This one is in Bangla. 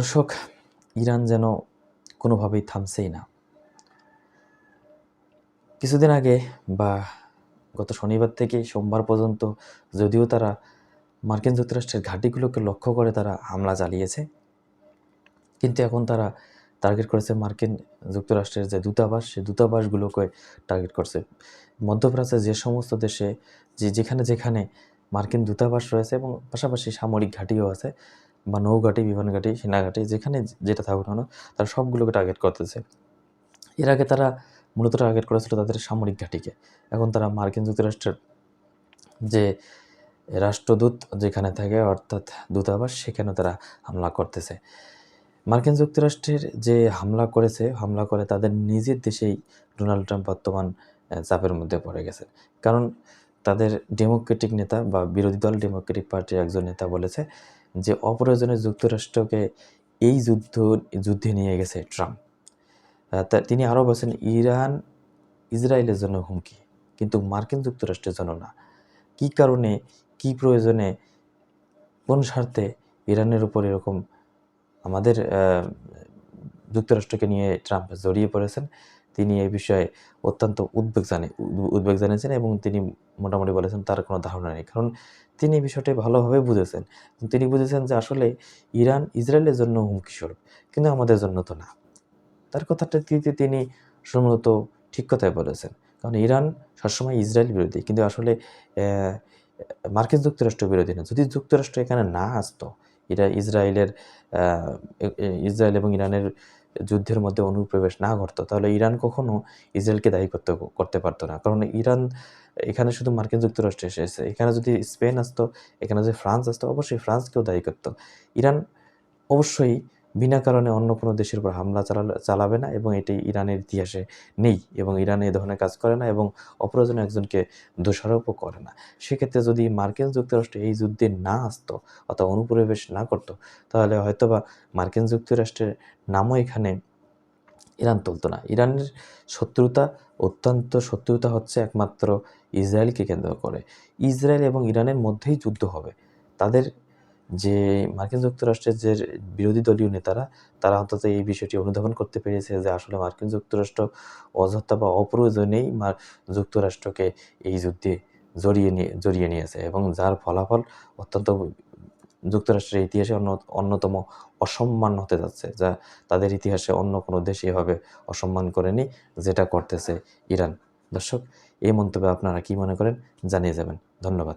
দর্শক, ইরান যেন কোনোভাবেই থামছেই না। কিছুদিন আগে বা গত শনিবার থেকে সোমবার পর্যন্ত যদিও তারা মার্কিন যুক্তরাষ্ট্রের ঘাঁটিগুলোকে লক্ষ্য করে তারা হামলা চালিয়েছে, কিন্তু এখন তারা টার্গেট করেছে মার্কিন যুক্তরাষ্ট্রের যে দূতাবাস, সেই দূতাবাসগুলোকে টার্গেট করছে। মধ্যপ্রাচ্যের যে সমস্ত দেশে যেখানে যেখানে মার্কিন দূতাবাস রয়েছে এবং পাশাপাশি সামরিক ঘাঁটিও আছে বা নৌঘাঁটি, বিমান ঘাঁটি, সেনা ঘাঁটি, যেখানে যেটা থাকুক না কেন, তারা সবগুলোকে টার্গেট করতেছে। এর আগে তারা মূলত টার্গেট করেছিল তাদের সামরিক ঘাঁটিকে। এখন তারা মার্কিন যুক্তরাষ্ট্রের যে রাষ্ট্রদূত যেখানে থাকে, অর্থাৎ দূতাবাস, সেখানে তারা হামলা করতেছে। মার্কিন যুক্তরাষ্ট্রের যে হামলা করে তাদের নিজের দেশেই ডোনাল্ড ট্রাম্প বর্তমান চাপের মধ্যে পড়ে গেছে। কারণ তাদের ডেমোক্রেটিক নেতা বা বিরোধী দল ডেমোক্রেটিক পার্টির একজন নেতা বলেছে যে অপ্রয়োজনে যুক্তরাষ্ট্রকে এই যুদ্ধে নিয়ে গেছে ট্রাম্প। তিনি আরও বলেছেন ইরান ইসরায়েলের জন্য হুমকি, কিন্তু মার্কিন যুক্তরাষ্ট্রের জন্য না। কী কারণে, কী প্রয়োজনে, কোন স্বার্থে ইরানের উপর এরকম আমাদের যুক্তরাষ্ট্রকে নিয়ে ট্রাম্প জড়িয়ে পড়েছেন, তিনি এই বিষয়ে অত্যন্ত উদ্বেগ জানিয়েছেন এবং তিনি মোটামুটি বলেছেন তার কোনো ধারণা নেই। কারণ তিনি বিষয়টি ভালোভাবে বুঝেছেন। তিনি বুঝেছেন যে আসলে ইরান ইসরায়েলের জন্য হুমকিস্বরূপ, কিন্তু আমাদের জন্য তো না। তার কথাটা তিনি সম্ভবত ঠিক কথাই বলেছেন। কারণ ইরান সবসময় ইসরায়েল বিরোধী, কিন্তু আসলে মার্কিন যুক্তরাষ্ট্র বিরোধী না। যদি যুক্তরাষ্ট্র এখানে না আসতো, ইসরায়েল এবং ইরানের যুদ্ধের মধ্যে অনুপ্রবেশ না ঘটতো, তাহলে ইরান কখনো ইসরায়েলকে দায়ী করতে পারতো না। কারণ ইরান এখানে শুধু মার্কিন যুক্তরাষ্ট্রে এসেছে। এখানে যদি স্পেন আসতো, এখানে যদি ফ্রান্স আসতো, অবশ্যই ফ্রান্সকেও দায়ী করতো। ইরান অবশ্যই বিনা কারণে অন্য কোনো দেশের উপর হামলা চালাবে না এবং এটি ইরানের ইতিহাসে নেই এবং ইরান এ ধরনের কাজ করে না এবং অপ্রয়োজনে একজনকে দোষারোপও করে না। সেক্ষেত্রে যদি মার্কিন যুক্তরাষ্ট্র এই যুদ্ধে না আসতো অথবা অনুপ্রবেশ না করতো, তাহলে হয়তোবা মার্কিন যুক্তরাষ্ট্রের নামও এখানে ইরান তুলতো না। ইরানের শত্রুতা হচ্ছে একমাত্র ইসরায়েলকে কেন্দ্র করে। ইসরায়েল এবং ইরানের মধ্যেই যুদ্ধ হবে। তাদের যে মার্কিন যুক্তরাষ্ট্রের যে বিরোধী দলীয় নেতারা, তারা অন্তত এই বিষয়টি অনুধাবন করতে পেরেছে যে আসলে মার্কিন যুক্তরাষ্ট্র অযথা বা অপ্রয়োজনেই যুক্তরাষ্ট্রকে এই যুদ্ধে জড়িয়ে নিয়েছে এবং যার ফলাফল অত্যন্ত যুক্তরাষ্ট্রের ইতিহাসে অন্যতম অসম্মান হতে যাচ্ছে, যা তাদের ইতিহাসে অন্য কোনো দেশ এভাবে অসম্মান করেনি, যেটা করতেছে ইরান। দর্শক, এই মন্তব্যে আপনারা কি মনে করেন জানিয়ে যাবেন। ধন্যবাদ।